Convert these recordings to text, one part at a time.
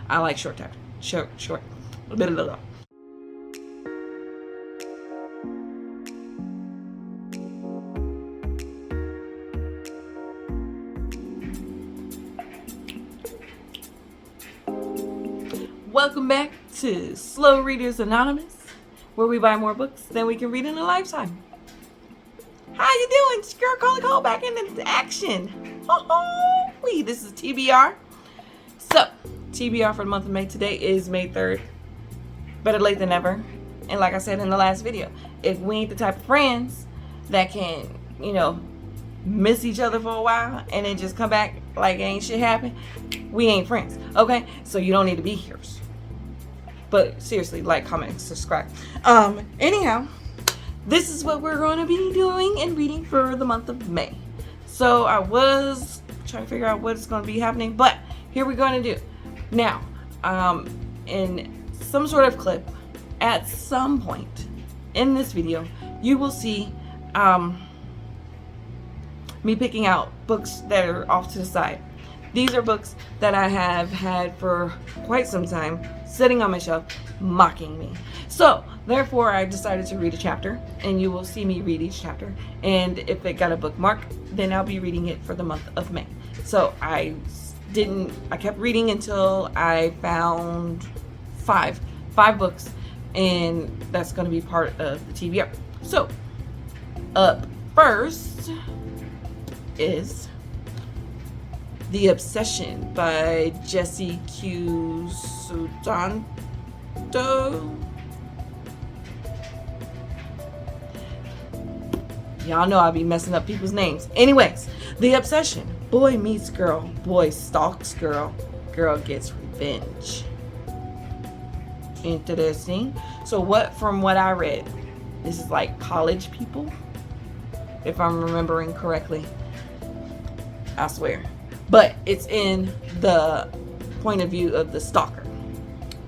I like short chapters. Short. Blah, blah, blah. Welcome back to Slow Readers Anonymous, where we buy more books than we can read in a lifetime. How you doing? It's your girl Cole back into action. This is TBR. So, TBR for the month of May. Today is May 3rd. Better late than never. And like I said in the last video, if we ain't the type of friends that can, miss each other for a while and then just come back like ain't shit happened, we ain't friends. Okay? So you don't need to be here. But seriously, like, comment, and subscribe. Anyhow, this is what we're going to be doing and reading for the month of May. So I was trying to figure out what's going to be happening, but here we're going to do. Now, in some sort of clip, at some point in this video, you will see me picking out books that are off to the side. These are books that I have had for quite some time, sitting on my shelf, mocking me. So, therefore, I decided to read a chapter, and you will see me read each chapter. And if it got a bookmark, then I'll be reading it for the month of May. So, I kept reading until I found five books, and that's going to be part of the TBR. So, up first is The Obsession by Jesse Q. Sutanto. Y'all know I be messing up people's names. Anyways, The Obsession. Boy meets girl. Boy stalks girl. Girl gets revenge. Interesting. So from what I read, this is like college people, if I'm remembering correctly. I swear. But it's in the point of view of the stalker.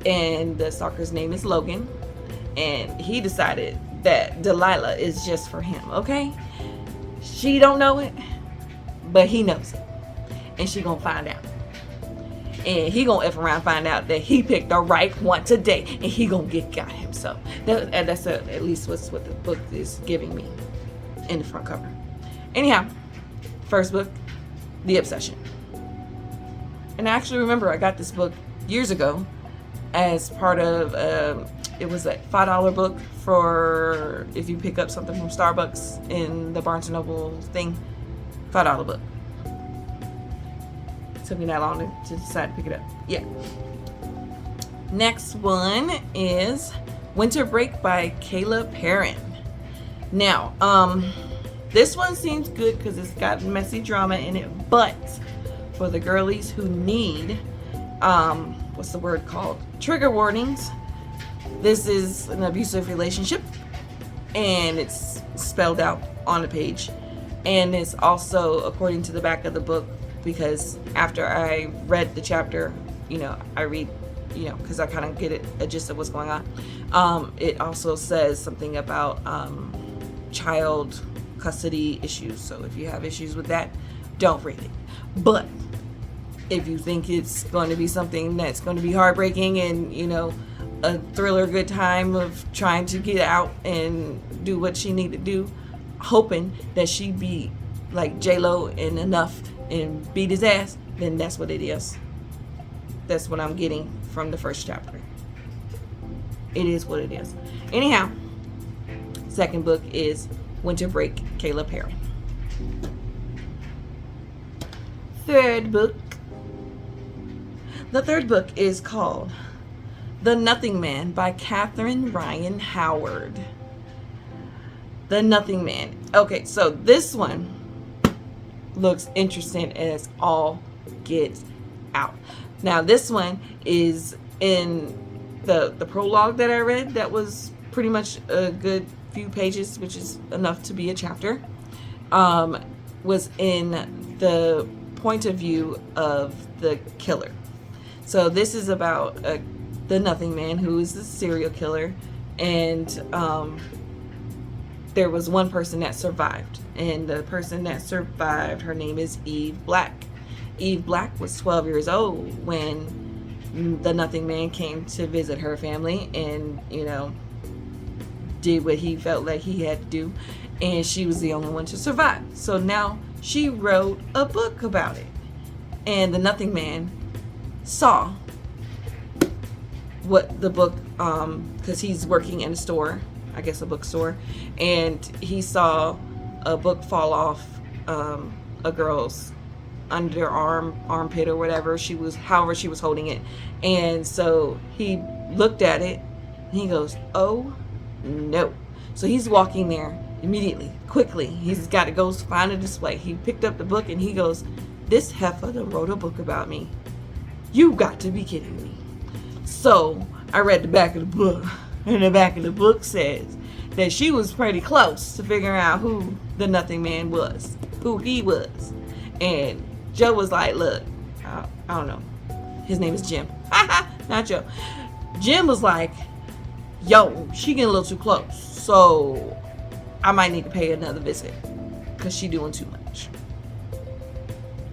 And the stalker's name is Logan. And he decided that Delilah is just for him, okay? She don't know it, but he knows it. And she gonna find out. And he gonna F around and find out that he picked the right one today. And he gonna get got himself. That's at least what the book is giving me in the front cover. Anyhow, first book, The Obsession. And I actually remember I got this book years ago as part of, it was a $5 book for if you pick up something from Starbucks in the Barnes & Noble thing. $5 book. Took me that long to decide to pick it up. Yeah. Next one is Winter Break by Kayla Perrin. Now, this one seems good because it's got messy drama in it, but for the girlies who need, what's the word called? Trigger warnings. This is an abusive relationship, and it's spelled out on the page. And it's also according to the back of the book, because after I read the chapter, I read, because I kind of get a gist of what's going on. It also says something about child custody issues. So if you have issues with that, don't read it. But if you think it's going to be something that's going to be heartbreaking and, a thriller, good time of trying to get out and do what she need to do, hoping that she be like J-Lo and enough and beat his ass, then that's what it is. That's what I'm getting from the first chapter. It is what it is. Anyhow, second book is Winter Break, Kayla Perrin. Third book. The third book is called The Nothing Man by Catherine Ryan Howard. The Nothing Man. Okay, so this one looks interesting as all gets out. Now, this one is in the prologue that I read. That was pretty much a good few pages, which is enough to be a chapter. Was in the point of view of the killer. So this is about the Nothing Man, who is the serial killer, and there was one person that survived, and the person that survived, her name is Eve Black. Eve Black was 12 years old when the Nothing Man came to visit her family and, you know, did what he felt like he had to do, and she was the only one to survive. So now she wrote a book about it, and the Nothing Man saw what the book, because he's working in a store, I guess a bookstore, and he saw a book fall off a girl's armpit or whatever however she was holding it. And so he looked at it and he goes, oh no. So he's walking there immediately, quickly. He's got to go find a display. He picked up the book and he goes, this heifer done wrote a book about me. You got to be kidding me. So I read the back of the book, and the back of the book says that she was pretty close to figuring out who the Nothing Man was, who he was. And Joe was like, look, I don't know. His name is Jim. Not Joe. Jim was like, yo, she getting a little too close. So I might need to pay another visit because she doing too much.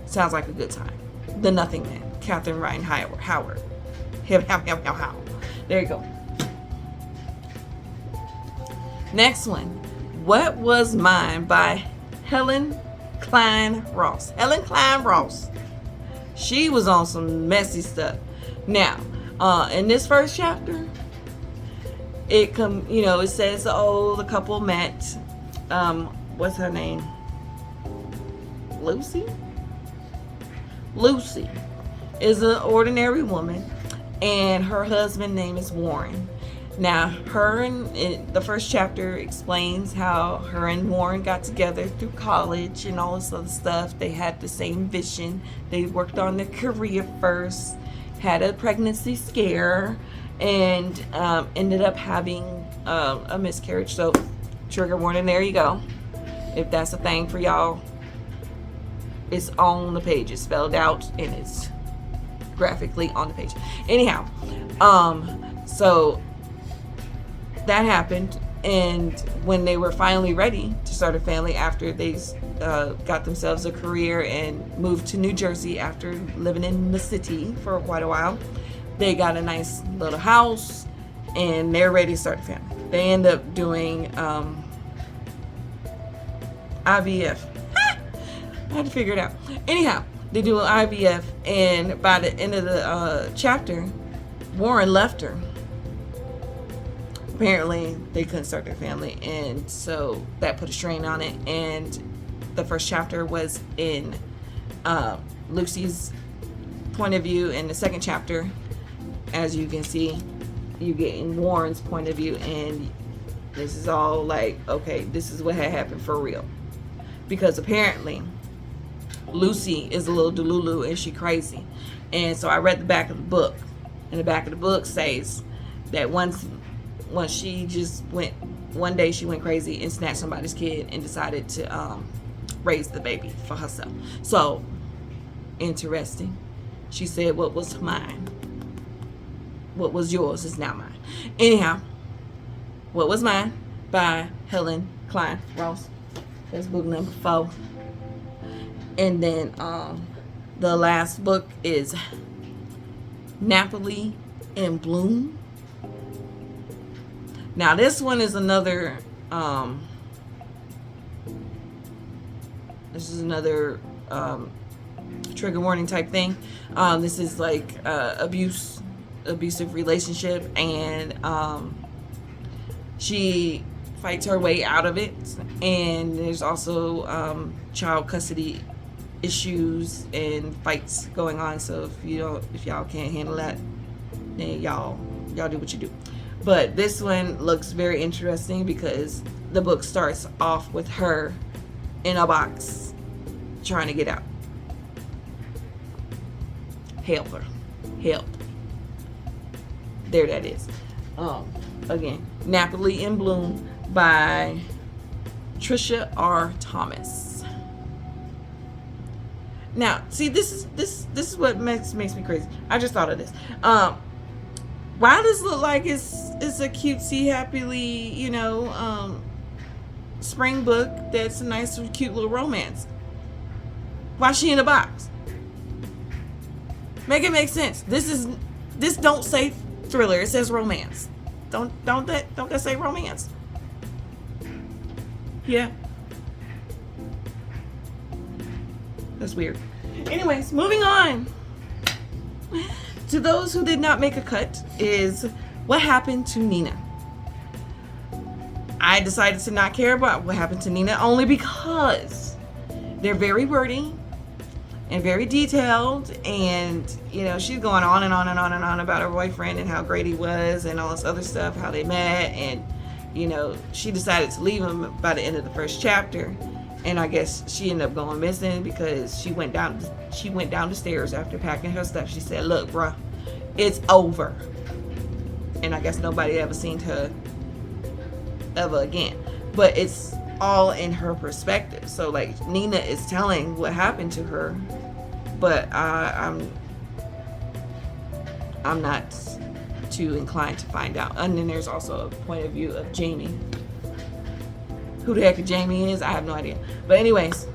Sounds like a good time. The Nothing Man, Catherine Ryan Howard. There you go. Next one. What Was Mine by Helen Klein Ross. Helen Klein Ross. She was on some messy stuff. Now, in this first chapter, it says, oh, the couple met. What's her name? Lucy? Lucy is an ordinary woman, and her husband's name is Warren. Now, the first chapter explains how her and Warren got together through college and all this other stuff. They had the same vision. They worked on their career first, had a pregnancy scare, and ended up having a miscarriage. So, trigger warning, there you go. If that's a thing for y'all, it's on the page. It's spelled out and it's graphically on the page. Anyhow, so that happened, and when they were finally ready to start a family after they got themselves a career and moved to New Jersey after living in the city for quite a while, they got a nice little house and they're ready to start a family. They end up doing IVF. I had to figure it out. Anyhow, they do an IVF, and by the end of the chapter, Warren left her. Apparently, they couldn't start their family, and so that put a strain on it. And the first chapter was in Lucy's point of view, and the second chapter, as you can see, you get in Warren's point of view, and this is all like, okay, this is what had happened for real. Because apparently, Lucy is a little delulu and she crazy. And so I read the back of the book, and the back of the book says that once she just went, one day she went crazy and snatched somebody's kid and decided to raise the baby for herself. So, interesting. She said, what was mine? What was yours is now mine. Anyhow, What Was Mine by Helen Klein Ross. That's book number 4. And then the last book is Napoli in Bloom. Now this one is another trigger warning type thing. This is like abusive relationship, and she fights her way out of it, and there's also child custody issues and fights going on. So if y'all can't handle that, then y'all do what you do. But this one looks very interesting because the book starts off with her in a box trying to get out. Help her. Help. There that is. Again, Napoli in Bloom by Trisha R. Thomas. Now, see, this is what makes me crazy. I just thought of this. Why does it look like it's a cutesy, happily, spring book that's a nice, cute little romance? Why is she in a box? Make it make sense. This is This don't say thriller. It says romance. Don't that say romance? Yeah. That's weird. Anyways, moving on. To those who did not make a cut is What Happened to Nina. I decided to not care about what happened to Nina only because they're very wordy and very detailed, and she's going on and on and on and on about her boyfriend and how great he was and all this other stuff, how they met, and she decided to leave him by the end of the first chapter, and I guess she ended up going missing because she went down the stairs after packing her stuff. She said, "Look, bruh, it's over," and I guess nobody ever seen her ever again. But it's all in her perspective. So like Nina is telling what happened to her, but I'm not too inclined to find out. And then there's also a point of view of Jamie. Who the heck Jamie is, I have no idea. But anyways,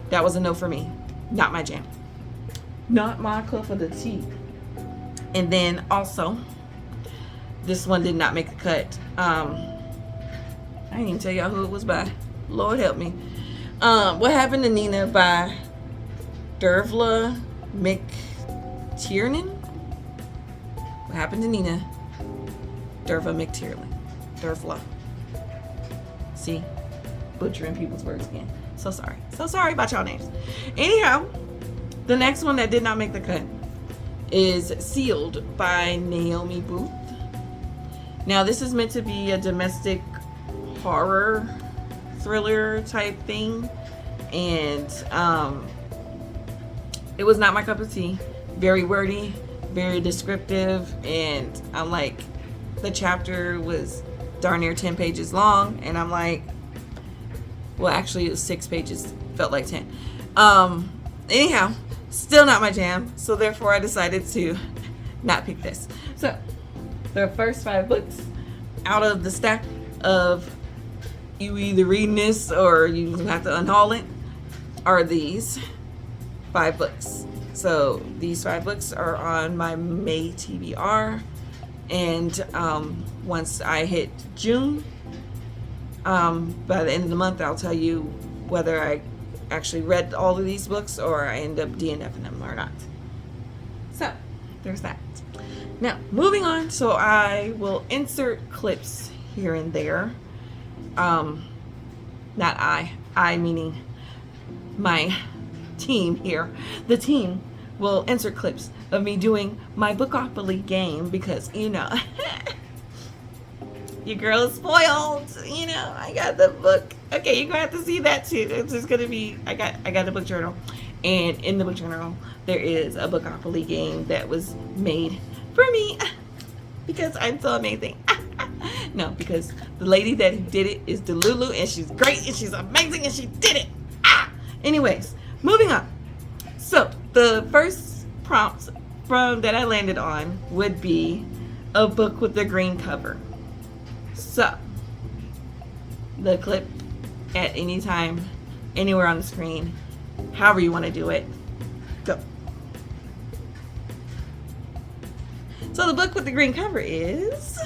that was a no for me. Not my jam. Not my cup of the tea. And then also, this one did not make a cut. I didn't even tell y'all who it was by. Lord help me. What Happened to Nina by Dervla McTiernan. What Happened to Nina? Dervla McTiernan. Dervla. See? Butchering people's words again. So sorry. So sorry about y'all names. Anyhow, the next one that did not make the cut is Sealed by Naomi Booth. Now, this is meant to be a domestic horror thriller type thing, and it was not my cup of tea. Very wordy, very descriptive, and I'm like, the chapter was darn near 10 pages long, and I'm like, well, actually it was 6 pages, felt like 10. Anyhow, still not my jam, so therefore I decided to not pick this. So the first 5 books out of the stack of you either reading this or you have to unhaul it are these 5 books. So these 5 books are on my May TBR, and once I hit June, by the end of the month, I'll tell you whether I actually read all of these books or I end up DNFing them or not. So there's that. Now moving on, so I will insert clips here and there. Not I meaning my team here. The team will insert clips of me doing my Bookopoly game because, your girl is spoiled. I got the book. Okay, you're gonna have to see that too. It's just gonna be, I got the book journal, and in the book journal there is a Bookopoly game that was made for me because I'm so amazing. No, because the lady that did it is Delulu, and she's great, and she's amazing, and she did it. Anyways, moving on. So the first prompts that I landed on would be a book with the green cover. So the clip at any time, anywhere on the screen, however you want to do it, go. So the book with the green cover is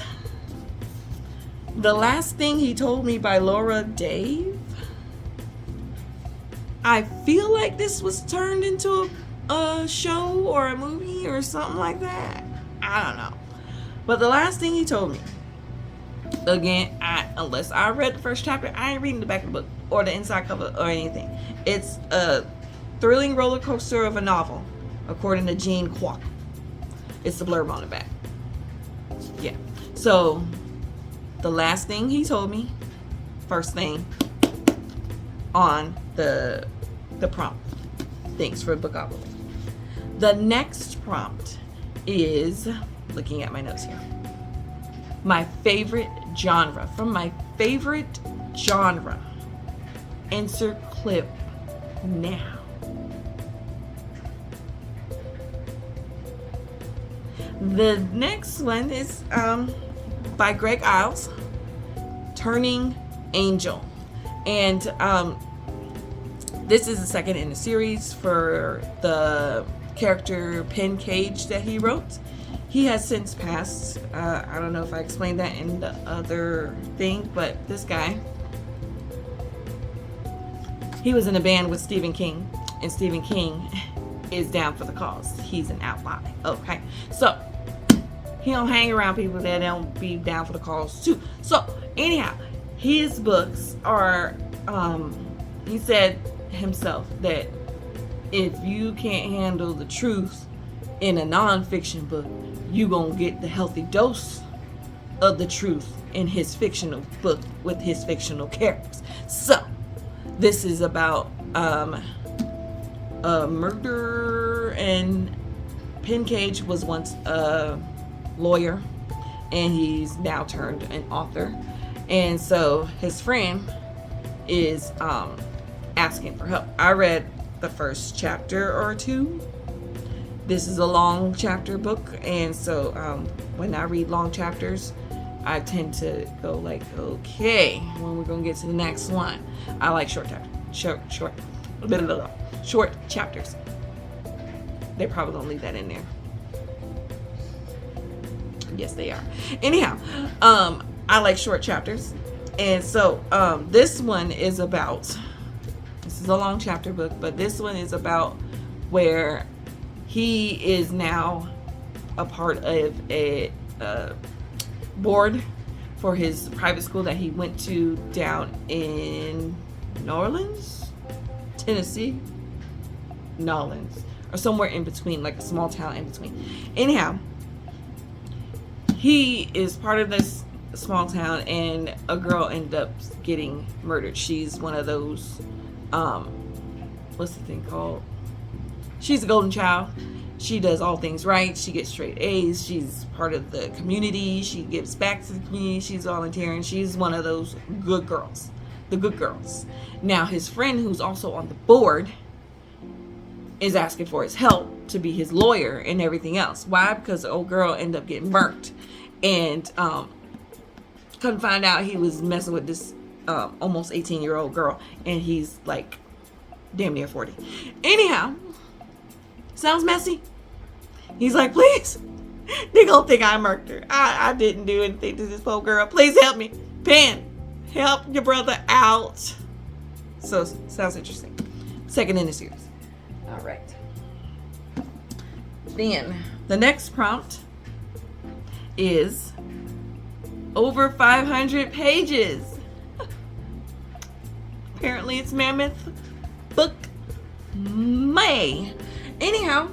The Last Thing He Told Me by Laura Dave. I feel like this was turned into a show or a movie or something like that. I don't know. But The Last Thing He Told Me. Again, unless I read the first chapter, I ain't reading the back of the book or the inside cover or anything. It's a thrilling roller coaster of a novel, according to Jean Kwok. It's the blurb on the back. Yeah. So, The Last Thing He Told Me, first thing on the prompt. Thanks for Bookopoly. The next prompt is, looking at my notes here, my favorite genre. From my favorite genre. Insert clip now. The next one is by Greg Iles, Turning Angel. And this is the second in the series for the character Pen Cage that he wrote. He has since passed. I don't know if I explained that in the other thing, but this guy, he was in a band with Stephen King, and Stephen King is down for the cause. He's an outlaw. Okay, so he don't hang around people that don't be down for the cause too. So anyhow, his books are, he said himself that if you can't handle the truth in a non-fiction book, you gonna get the healthy dose of the truth in his fictional book with his fictional characters. So this is about a murder, and Pencage was once a lawyer, and he's now turned an author. And so his friend is asking for help. I read the first chapter or two. This is a long chapter book, and so when I read long chapters, I tend to go like, okay, when we're gonna get to the next one. I like short chapters. They probably gonna leave that in there. Yes, they are. Anyhow, I like short chapters, and so this one is about. This is a long chapter book, but this one is about where he is now a part of a board for his private school that he went to down in New Orleans, Tennessee, Nolans, or somewhere in between, like a small town in between. Anyhow, he is part of this small town, and a girl ended up getting murdered. She's one of those, what's the thing called? She's a golden child. She does all things right. She gets straight A's. She's part of the community. She gives back to the community. She's volunteering. She's one of those good girls. The good girls. Now, his friend, who's also on the board, is asking for his help to be his lawyer and everything else. Why? Because the old girl ended up getting burnt. And couldn't find out he was messing with this almost 18-year-old girl. And he's like damn near 40. Anyhow, sounds messy. He's like, please, they gonna think I murdered her. I didn't do anything to this poor girl. Please help me. Pen, help your brother out. So, sounds interesting. Second in the series. All right. Then, the next prompt is over 500 pages. Apparently, it's Mammoth Book May. Anyhow,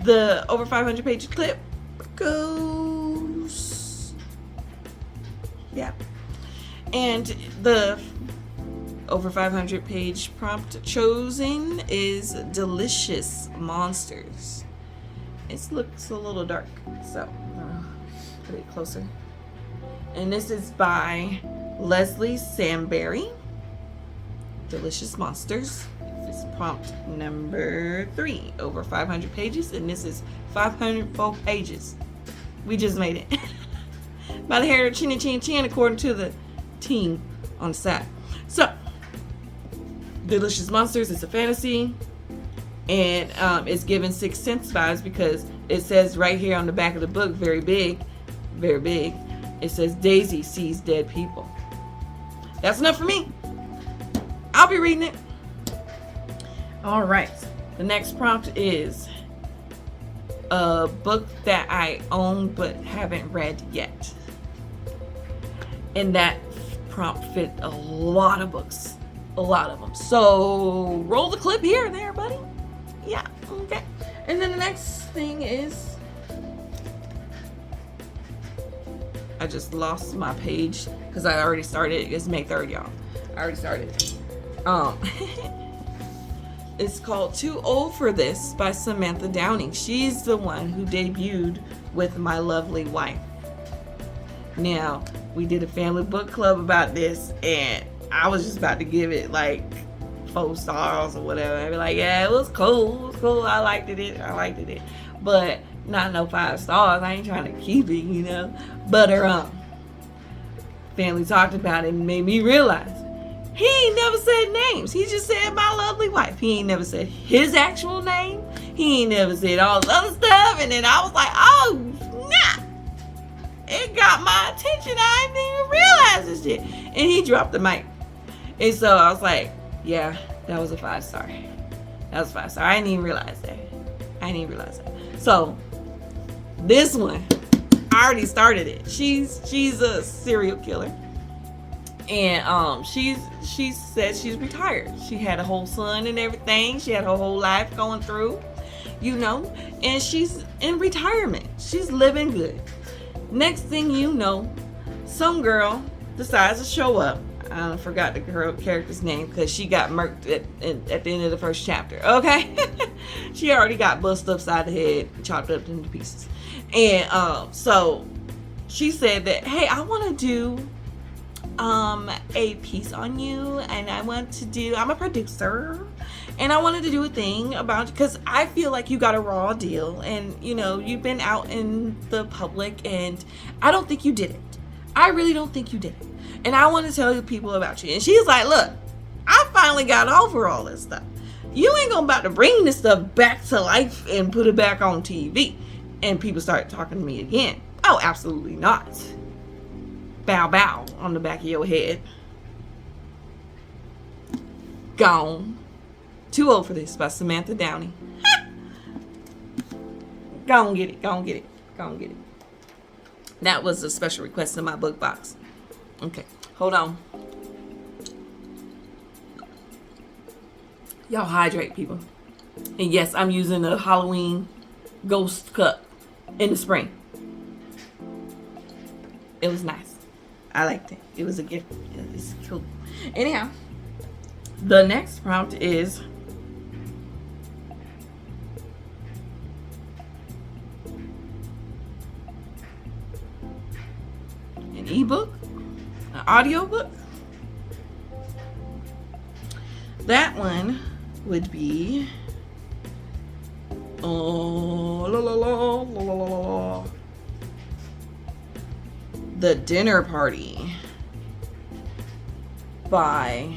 the over 500 page clip goes, yeah, and the over 500 page prompt chosen is Delicious Monsters. It looks a little dark, so put it closer. And this is by Leslie Samberry. Delicious Monsters. This is prompt number 3, over 500 pages, and this is 504 pages. We just made it. By the hair of chinny chin chin, according to the team on the side. So, Delicious Monsters is a fantasy, and it's given 6th Sense vibes because it says right here on the back of the book, very big, it says Daisy sees dead people. That's enough for me. I'll be reading it. All right. The next prompt is a book that I own but haven't read yet. And that prompt fit a lot of books. A lot of them. So roll the clip here and there, buddy. Yeah, okay. And then the next thing is, I just lost my page because I already started. It's May 3rd, y'all. I already started. It's called Too Old for This by Samantha Downing. She's the one who debuted with My Lovely Wife. Now, we did a family book club about this, and I was just about to give it like 4 stars or whatever. I'd be like, yeah, it was cool. It was cool. I liked it. But not no 5 stars. I ain't trying to keep it, you know. But family talked about it and made me realize He ain't never said names. He just said my lovely wife. He ain't never said his actual name. He ain't never said all this other stuff. And then I was like, oh, snap. It got my attention. I didn't even realize this shit. And he dropped the mic. And so I was like, yeah, that was a 5-star. That was a 5-star. I didn't even realize that. So this one, I already started it. She's a serial killer. And she said she's retired. She had a whole son and everything. She had her whole life going through, and she's in retirement. She's living good. Next thing you know, some girl decides to show up. I forgot the girl character's name because she got murked at the end of the first chapter. Okay, she already got busted upside the head, chopped up into pieces, and so she said that, hey, I want to do a piece on you, and I'm a producer, and I wanted to do a thing about, because I feel like you got a raw deal, and you've been out in the public, and I don't think you did it. I really don't think you did it, and I want to tell you people about you. And she's like, look, I finally got over all this stuff. You ain't gonna about to bring this stuff back to life and put it back on TV and people start talking to me again. Oh, absolutely not. Bow bow on the back of your head. Gone. Too Old for This by Samantha Downey. Go on, get it. That was a special request in my book box. Okay, hold on. Y'all hydrate, people. And yes, I'm using a Halloween ghost cup in the spring. It was nice. I liked it. It was a gift. It's cool. Anyhow, the next prompt is an ebook, an audiobook. That one would be The Dinner Party by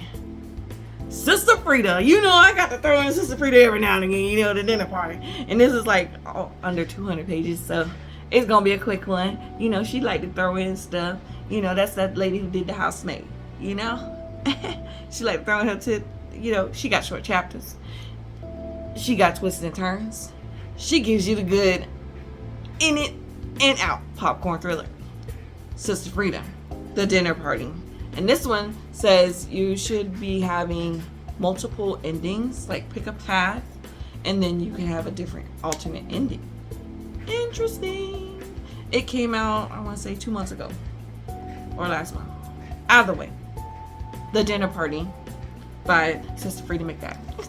Sister Frida. I got to throw in Sister Frida every now and again, The Dinner Party. And this is like under 200 pages, so it's going to be a quick one. She like to throw in stuff. That's that lady who did The Housemaid, She like to throw in her tip. She got short chapters. She got twists and turns. She gives you the good in it and out popcorn thriller. Sister Frida, The Dinner Party. And this one says you should be having multiple endings, like pick a path, and then you can have a different alternate ending. Interesting. It came out, I want to say 2 months ago. Or last month. Either way. The Dinner Party by Sister Frida McFadden.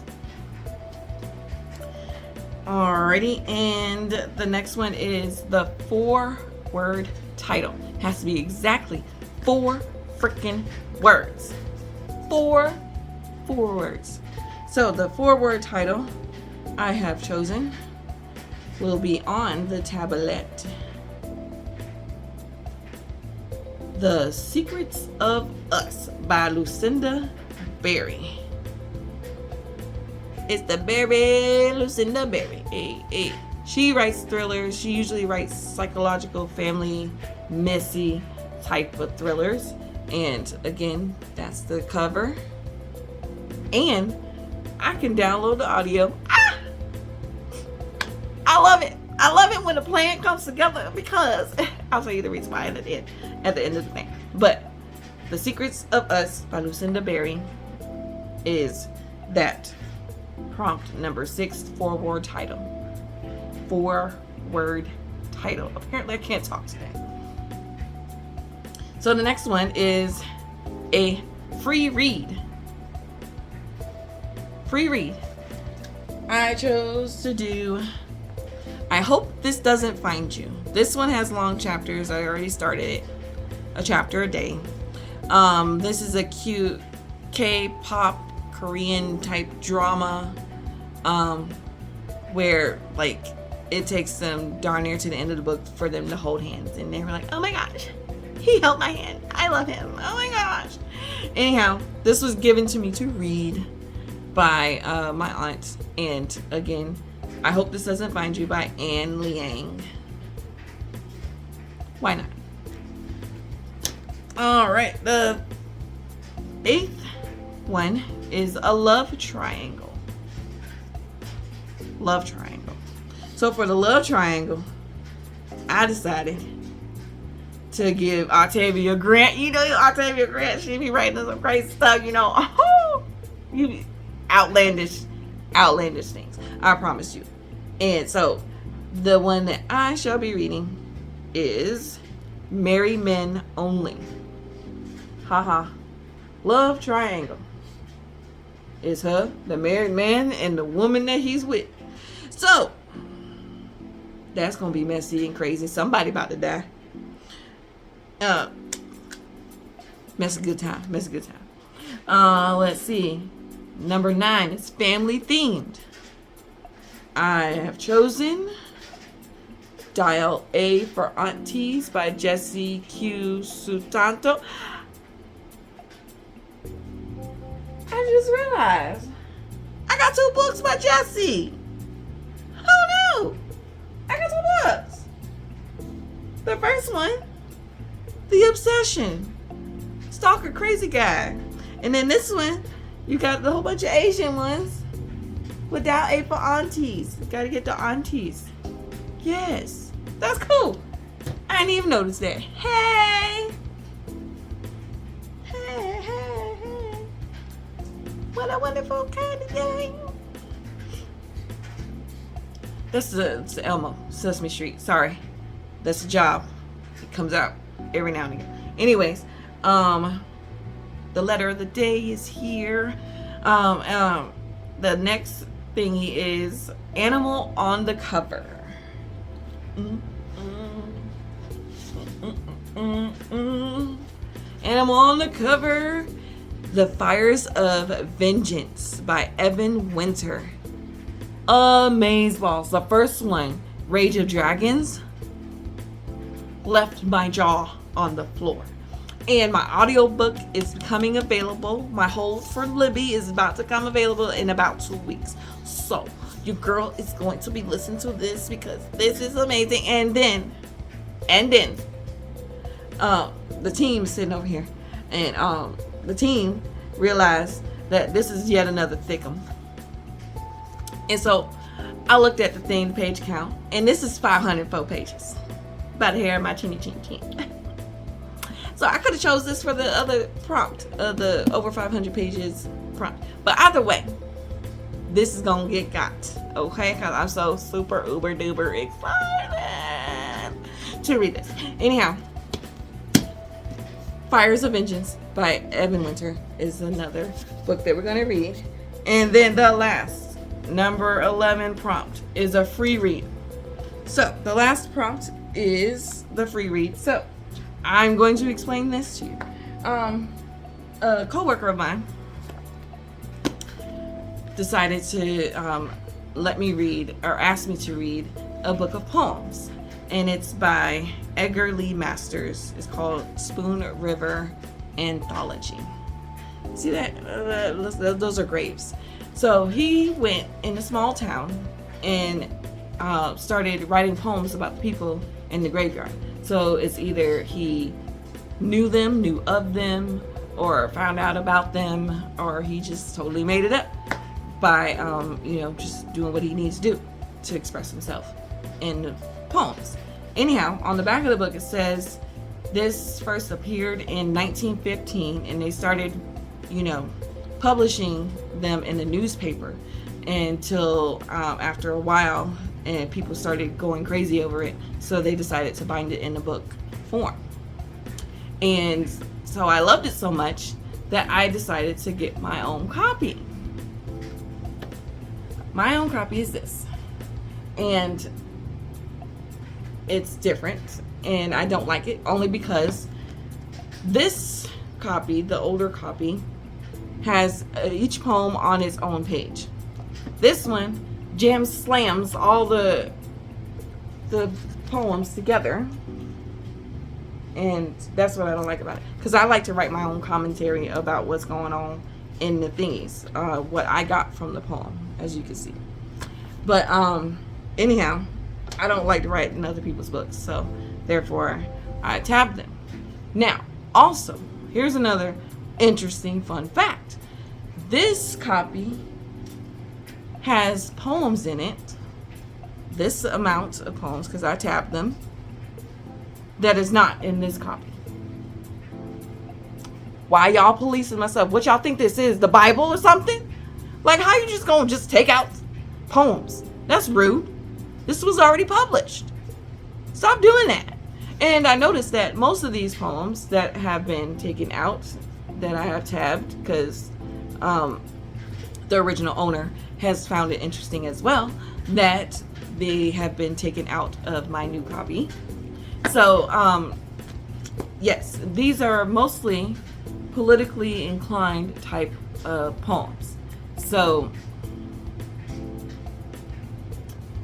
Alrighty, and the next one is the 4-word title. It has to be exactly 4 freaking words. 4 words. So the 4-word title I have chosen will be on the tablet. The Secrets of Us by Lucinda Berry. It's the Lucinda Berry. Hey. She writes thrillers. She usually writes psychological, family, messy type of thrillers. And again, that's the cover. And I can download the audio. I love it. I love it when the plan comes together, because I'll tell you the reason why at the end of the thing. But The Secrets of Us by Lucinda Berry is that prompt number 6, 4-word title. 4-word title. Apparently I can't talk today. So the next one is a free read. I chose to do I Hope This Doesn't Find You. This one has long chapters. I already started it. A chapter a day. This is a cute K-pop Korean type drama where like it takes them darn near to the end of the book for them to hold hands, and they were like, oh my gosh, He held my hand. I love him. Oh my gosh. Anyhow, this was given to me to read by my aunt. And again, I Hope This Doesn't Find You by Anne Liang. Why not? All right, the 8th one is a love triangle. Love triangle. So for the love triangle, I decided to give Octavia Grant. You know, Octavia Grant, she be writing some crazy stuff, you know. Oh, you outlandish things. I promise you. And so the one that I shall be reading is Marry Men Only. Haha. Love triangle. It's her, the married man, and the woman that he's with. So that's gonna be messy and crazy. Somebody about to die. Mess a good time. Let's see. Number 9 is family themed. I have chosen Dial A for Aunties by Jessie Q. Sutanto. I just realized I got 2 books by Jessie. Who knew? I got 2 books. The first one, The Obsession, Stalker Crazy Guy. And then this one, you got the whole bunch of Asian ones with Dial A for Aunties. You gotta get the aunties. Yes, that's cool. I didn't even notice that. Hey. What a wonderful kind of day. That's the Elmo, Sesame Street. Sorry. That's a job. It comes out every now and again. Anyways, the letter of the day is here. The next thingy is Animal on the Cover. Animal on the Cover. The Fires of Vengeance by Evan Winter. Amazeballs. The first one, Rage of Dragons, left my jaw on the floor. And my audiobook is becoming available. My Hold for Libby is about to come available in about 2 weeks. So your girl is going to be listening to this because this is amazing. And then the team is sitting over here, and the team realized that this is yet another thickum. And so I looked at the thing, the page count, and this is 504 pages. About a hair in my chinny chin chin. So I could have chose this for the other prompt, the over 500 pages prompt. But either way, this is gonna get got, okay? Because I'm so super uber duper excited to read this. Anyhow, Fires of Vengeance by Evan Winter is another book that we're gonna read. And then the last, number 11 prompt is a free read. So the last prompt is the free read. So I'm going to explain this to you. A coworker of mine decided to let me read, or ask me to read, a book of poems. And it's by Edgar Lee Masters. It's called Spoon River Anthology. See that? Those are graves. So he went in a small town and started writing poems about the people in the graveyard. So it's either he knew them, knew of them, or found out about them, or he just totally made it up by just doing what he needs to do to express himself in the poems. Anyhow, on the back of the book it says this first appeared in 1915, and they started publishing them in the newspaper until after a while, and people started going crazy over it, so they decided to bind it in a book form. And so I loved it so much that I decided to get my own copy. My own copy is this, and it's different, and I don't like it only because this copy, the older copy, has each poem on its own page. This one slams all the poems together And that's what I don't like about it, because I like to write my own commentary about what's going on in the thingies, what I got from the poem, as you can see. But anyhow, I don't like to write in other people's books, so therefore I tabbed them. Now, also, here's another interesting fun fact. This copy has poems in it, this amount of poems, because I tabbed them, that is not in this copy. Why y'all policing myself? What y'all think this is, the Bible or something? Like, how you just gonna just take out poems? That's rude. This was already published. Stop doing that. And I noticed that most of these poems that have been taken out, that I have tabbed, because the original owner has found it interesting as well, that they have been taken out of my new copy. So, yes, these are mostly politically inclined type of poems. So,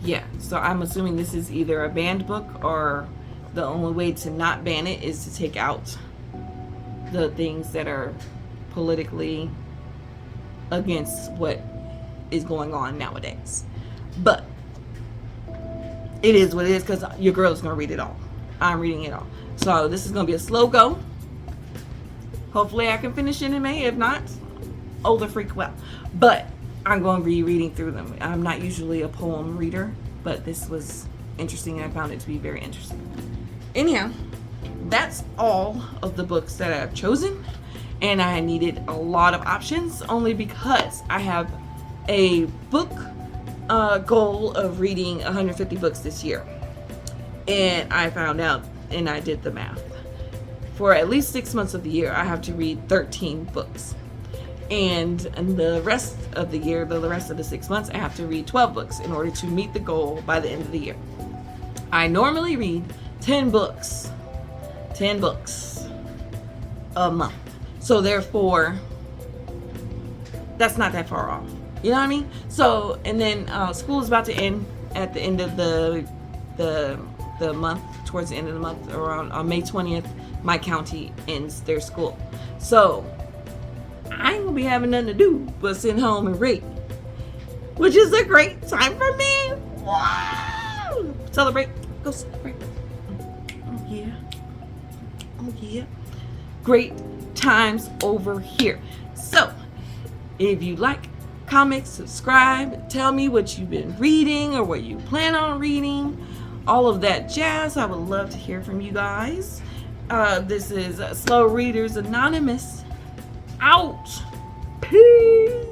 yeah, so I'm assuming this is either a banned book, or the only way to not ban it is to take out the things that are politically against what is going on nowadays. But it is what it is, because your girl is going to read it all. I'm reading it all. So this is going to be a slow go. Hopefully I can finish it in May. If not, oh, the freak well. But I'm going to be reading through them. I'm not usually a poem reader, but this was interesting, and I found it to be very interesting. Anyhow, that's all of the books that I've chosen, and I needed a lot of options only because I have a book goal of reading 150 books this year. And I found out, and I did the math. For at least 6 months of the year, I have to read 13 books. And the rest of the year, the rest of the 6 months, I have to read 12 books in order to meet the goal by the end of the year. I normally read 10 books a month. So therefore, that's not that far off. You know what I mean? So, and then school is about to end at the end of the month, towards the end of the month, around on May 20th, my county ends their school. So I ain't gonna be having nothing to do but sit home and read, which is a great time for me. Wow! Celebrate. Go celebrate. Oh yeah. Oh yeah. Great times over here. So if you like comics, subscribe, tell me what you've been reading or what you plan on reading, all of that jazz. I would love to hear from you guys. This is Slow Readers Anonymous. Out. Peace.